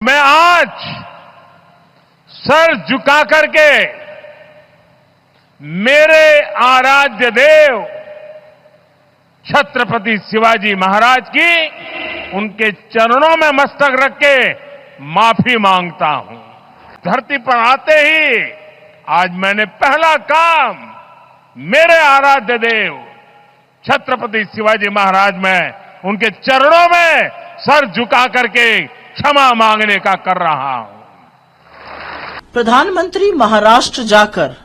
मैं आज सर झुका करके मेरे आराध्य देव छत्रपति शिवाजी महाराज की उनके चरणों में मस्तक रख के माफी मांगता हूं। धरती पर आते ही आज मैंने पहला काम मेरे आराध्य देव छत्रपति शिवाजी महाराज में उनके चरणों में सर झुका करके क्षमा मांगने का कर रहा हूं। प्रधानमंत्री महाराष्ट्र जाकर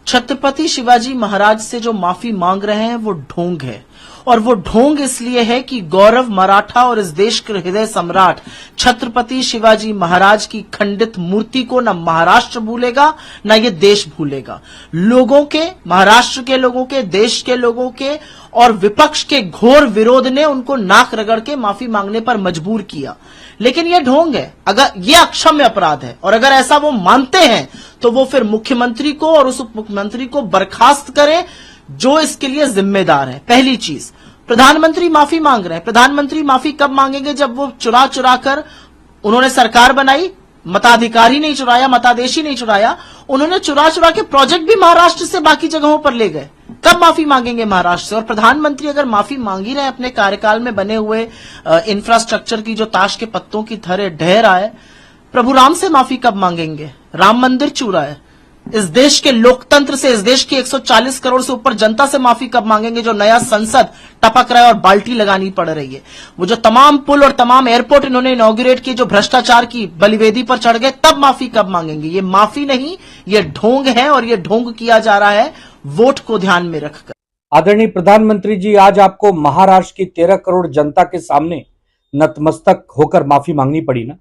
छत्रपति शिवाजी महाराज से जो माफी मांग रहे हैं वो ढोंग है, और वो ढोंग इसलिए है कि गौरव मराठा और इस देश के हृदय सम्राट छत्रपति शिवाजी महाराज की खंडित मूर्ति को न महाराष्ट्र भूलेगा न ये देश भूलेगा। लोगों के, महाराष्ट्र के लोगों के, देश के लोगों के और विपक्ष के घोर विरोध ने उनको नाक रगड़ के माफी मांगने पर मजबूर किया। लेकिन ये ढोंग है, अगर ये अक्षम्य अपराध है और अगर ऐसा वो मानते हैं तो वो फिर मुख्यमंत्री को और उस उप मुख्यमंत्री को बर्खास्त करें जो इसके लिए जिम्मेदार है। पहली चीज, प्रधानमंत्री माफी मांग रहे हैं। प्रधानमंत्री माफी कब मांगेंगे? जब वो चुरा चुरा कर उन्होंने सरकार बनाई, मताधिकार ही नहीं चुराया, मतादेश ही नहीं चुराया, उन्होंने चुरा चुरा के प्रोजेक्ट भी महाराष्ट्र से बाकी जगहों पर ले गए। कब माफी मांगेंगे महाराष्ट्र से? और प्रधानमंत्री अगर माफी मांग ही रहे अपने कार्यकाल में बने हुए इंफ्रास्ट्रक्चर की जो ताश के पत्तों की तरह ढह रहा है, प्रभु राम से माफी कब मांगेंगे? राम मंदिर चूरा है। इस देश के लोकतंत्र से, इस देश की 140 करोड़ से ऊपर जनता से माफी कब मांगेंगे जो नया संसद टपक रहा है और बाल्टी लगानी पड़ रही है? वो जो तमाम पुल और तमाम एयरपोर्ट इन्होंने इनॉग्रेट किए, जो भ्रष्टाचार की बलिवेदी पर चढ़ गए, तब माफी कब मांगेंगे? ये माफी नहीं, ये ढोंग है, और ये ढोंग किया जा रहा है वोट को ध्यान में रखकर। आदरणीय प्रधानमंत्री जी, आज आपको महाराष्ट्र की 13 करोड़ जनता के सामने नतमस्तक होकर माफी मांगनी पड़ी ना।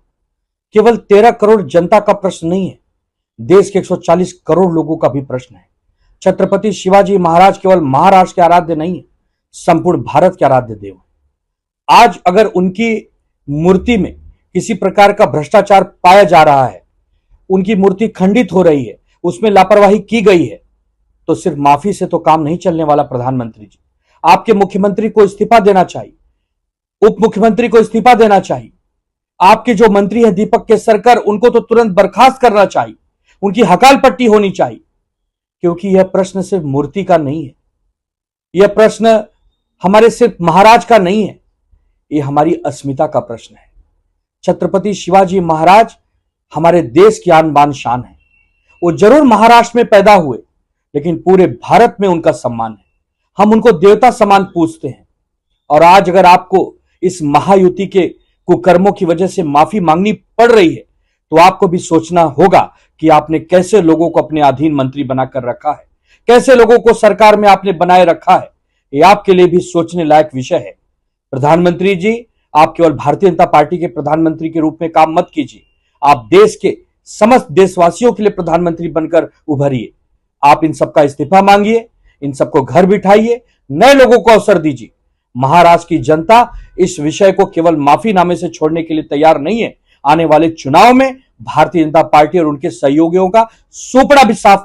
केवल 13 करोड़ जनता का प्रश्न नहीं है, देश के 140 करोड़ लोगों का भी प्रश्न है। छत्रपति शिवाजी महाराज केवल महाराष्ट्र के आराध्य नहीं है, संपूर्ण भारत के आराध्य देव है। आज अगर उनकी मूर्ति में किसी प्रकार का भ्रष्टाचार पाया जा रहा है, उनकी मूर्ति खंडित हो रही है, उसमें लापरवाही की गई है, तो सिर्फ माफी से तो काम नहीं चलने वाला। प्रधानमंत्री जी, आपके मुख्यमंत्री को इस्तीफा देना चाहिए, उप मुख्यमंत्री को इस्तीफा देना चाहिए। आपके जो मंत्री हैं दीपक केसरकर, उनको तो तुरंत बर्खास्त करना चाहिए, उनकी हकाल पट्टी होनी चाहिए। क्योंकि यह प्रश्न सिर्फ मूर्ति का नहीं है, यह प्रश्न हमारे सिर्फ महाराज का नहीं है, यह हमारी अस्मिता का प्रश्न है। छत्रपति शिवाजी महाराज हमारे देश की आन बान शान है। वो जरूर महाराष्ट्र में पैदा हुए, लेकिन पूरे भारत में उनका सम्मान है। हम उनको देवता समान पूजते हैं। और आज अगर आपको इस महायुति के कुकर्मों की वजह से माफी मांगनी पड़ रही है, तो आपको भी सोचना होगा कि आपने कैसे लोगों को अपने अधीन मंत्री बनाकर रखा है, कैसे लोगों को सरकार में आपने बनाए रखा है। ये आपके लिए भी सोचने लायक विषय है। प्रधानमंत्री जी, आप केवल भारतीय जनता पार्टी के प्रधानमंत्री के रूप में काम मत कीजिए, आप देश के समस्त देशवासियों के लिए प्रधानमंत्री बनकर उभरिए। आप इन सबका इस्तीफा मांगिए, इन सबको घर बिठाइए, नए लोगों को अवसर दीजिए। महाराष्ट्र की जनता इस विषय को केवल माफीनामे से छोड़ने के लिए तैयार नहीं है। आने वाले चुनाव में भारतीय जनता पार्टी और उनके सहयोगियों का सुपड़ा भी साफ